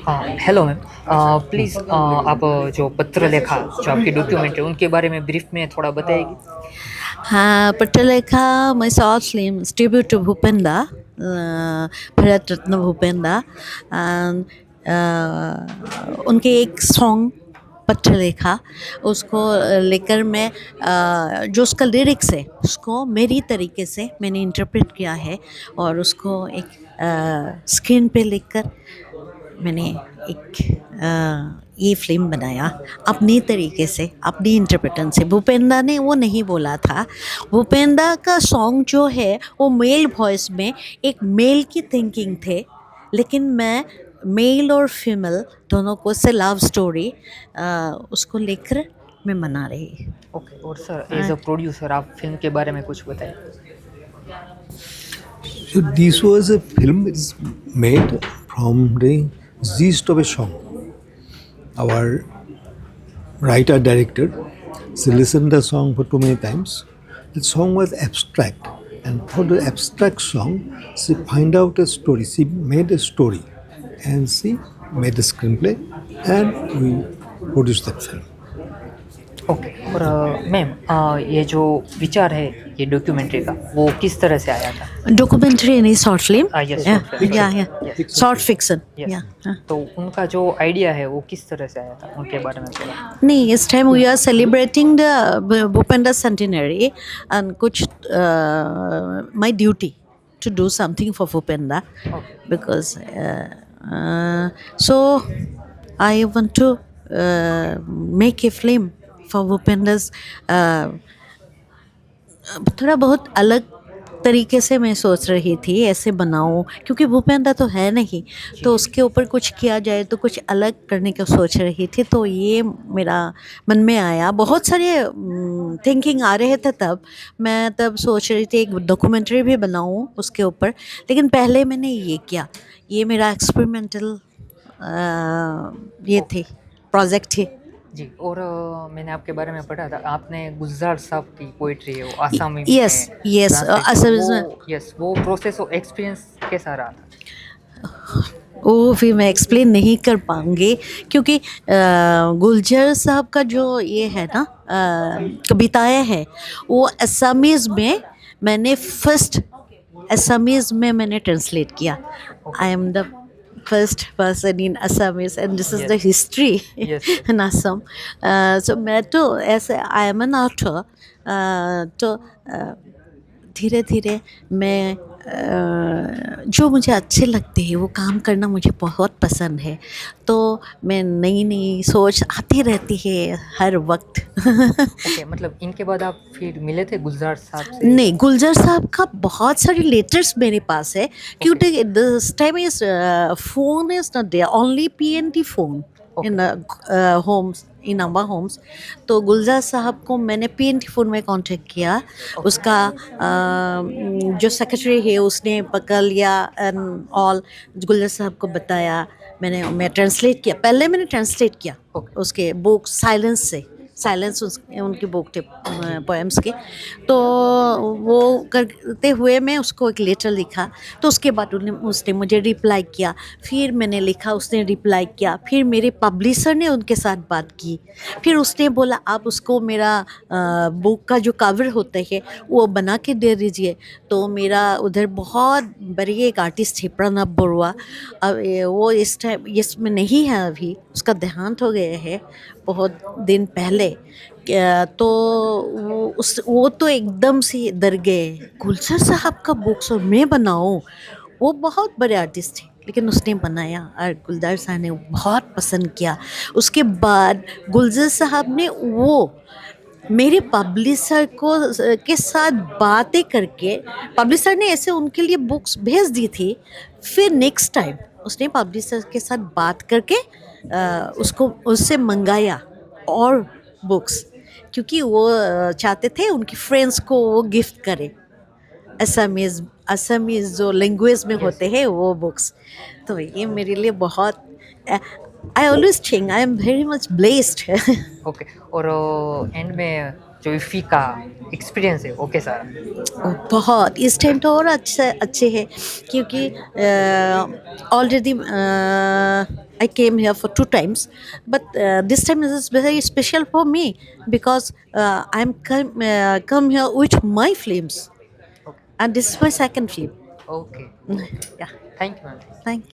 Hello ma'am. Please आप जो पत्र लेखा जो आपकी डॉक्यूमेंट है उनके बारे में ब्रीफ में थोड़ा बताएगी। Patalekha, my short film is tribute to Bhupenda, Bharat Ratna Bhupenda, and उनके एक सॉन्ग पत्रलेखा उसको लेकर मैं जो उसका लिरिक्स है उसको मेरी तरीके से मैंने इंटरप्रेट किया है और उसको एक स्क्रीन पे लिखकर मैंने ये फिल्म बनाया अपनी तरीके से अपनी इंटरप्रेशन से। भूपेंद्र ने वो नहीं बोला था। भूपेंद्र का सॉन्ग जो है वो मेल वॉइस में एक मेल की थिंकिंग थे, लेकिन मैं मेल और फीमेल दोनों को से लव स्टोरी उसको लेकर मैं बना रही। ओके, और सर एज अ प्रोड्यूसर आप फिल्म के बारे में कुछ बताएं। So this was a film is made from the gist of a song. Our writer director, she listened the song for too many times. The song was abstract, and for the abstract song, she find out a story. She made a story, and she made a screenplay, and we produced that film. Okay, और ma'am ये जो विचार है ये documentary का वो किस तरह से आया था। डॉक्यूमेंट्री नहीं, short film. Yes, short film. या Yes. Short fiction. Yes. या तो उनका जो आइडिया है वो किस तरह से आया था उनके बारे में थोड़ा। नहीं, इस time we are celebrating the Bhupendra centenary and कुछ my duty to do something for Bhupenda because so I want to make a film for Bhupenda's थोड़ा बहुत अलग तरीके से मैं सोच रही थी ऐसे बनाऊं, क्योंकि भूपेंद्र तो है नहीं तो उसके ऊपर कुछ किया जाए तो कुछ अलग करने का सोच रही थी। तो ये मेरा मन में आया, बहुत सारे थिंकिंग आ रहे थे तब। मैं तब सोच रही थी एक डॉक्यूमेंट्री भी बनाऊं उसके ऊपर, लेकिन पहले मैंने ये किया, ये मेरा एक्सपेरिमेंटल ये थे प्रोजेक्ट थे। जी, और मैंने आपके बारे में पढ़ा था आपने गुलजार साहब की पोइट्री है वो आसामी में यस यस translate असम वो यस वो प्रोसेस और एक्सपीरियंस कैसा रहा था। वो फिर मैं एक्सप्लेन नहीं कर पाऊँगी, क्योंकि गुलजार साहब का जो ये है ना कविताएँ हैं वो असमीज़ में मैंने फर्स्ट असमीज़ में मैंने ट्रांसलेट किया। I am the first person in Assamese and this is the history Yes. इन असम। सो मैं तो ऐसे आई एम एन ऑथर, तो धीरे धीरे मैं जो मुझे अच्छे लगते हैं वो काम करना मुझे बहुत पसंद है। तो मैं नई नई सोच आती रहती है हर वक्त। ओके, मतलब इनके बाद आप फिर मिले थे गुलजार साहब से। नहीं, गुलजार साहब का बहुत सारे लेटर्स मेरे पास है, क्योंकि this time is phone is not there, only PNT phone in homes, in Amba homes. तो गुलजार साहब को मैंने पीएनटी फ़ोन में कांटेक्ट किया। उसका जो सेक्रेटरी है उसने पकड़ लिया एंड ऑल, गुलजार साहब को बताया। मैं ट्रांसलेट किया, पहले मैंने ट्रांसलेट किया उसके बुक साइलेंस से, साइलेंस उनकी बुक थे पोएम्स के। तो वो करते हुए मैं उसको एक लेटर लिखा, तो उसके बाद उसने मुझे रिप्लाई किया, फिर मैंने लिखा, उसने रिप्लाई किया, फिर मेरे पब्लिशर ने उनके साथ बात की, फिर उसने बोला आप उसको मेरा बुक का जो कवर होता है वो बना के दे दीजिए। तो मेरा उधर बहुत बड़ी एक आर्टिस्ट है प्रणब बरुआ, अब वो इस टाइम इसमें नहीं है, अभी उसका देहांत हो गया है बहुत दिन पहले। तो वो तो एकदम से डर गए, गुलजार साहब का बुक्स और मैं बनाऊं। वो बहुत बड़े आर्टिस्ट थे लेकिन उसने बनाया और गुलजार साहब ने बहुत पसंद किया। उसके बाद गुलजार साहब ने वो मेरे पब्लिशर को के साथ बातें करके, पब्लिशर ने ऐसे उनके लिए बुक्स भेज दी थी। फिर नेक्स्ट टाइम उसने पब्लिशर के साथ बात करके उसको उससे मंगाया और बुक्स, क्योंकि वो चाहते थे उनकी फ्रेंड्स को वो गिफ्ट करे, असमीज़ जो लैंग्वेज में होते हैं वो बुक्स। तो ये मेरे लिए बहुत, I always think I am very much blessed. Okay, और एंड में जो इफ़ी का एक्सपीरियंस है वो कैसा रहा। बहुत इस टाइम तो और अच्छे हैं, क्योंकि already I came here for 2 times, but this time is very special for me because come here with my films, Okay. and this is my second film. Okay. Yeah, Thank you, ma'am. thank you.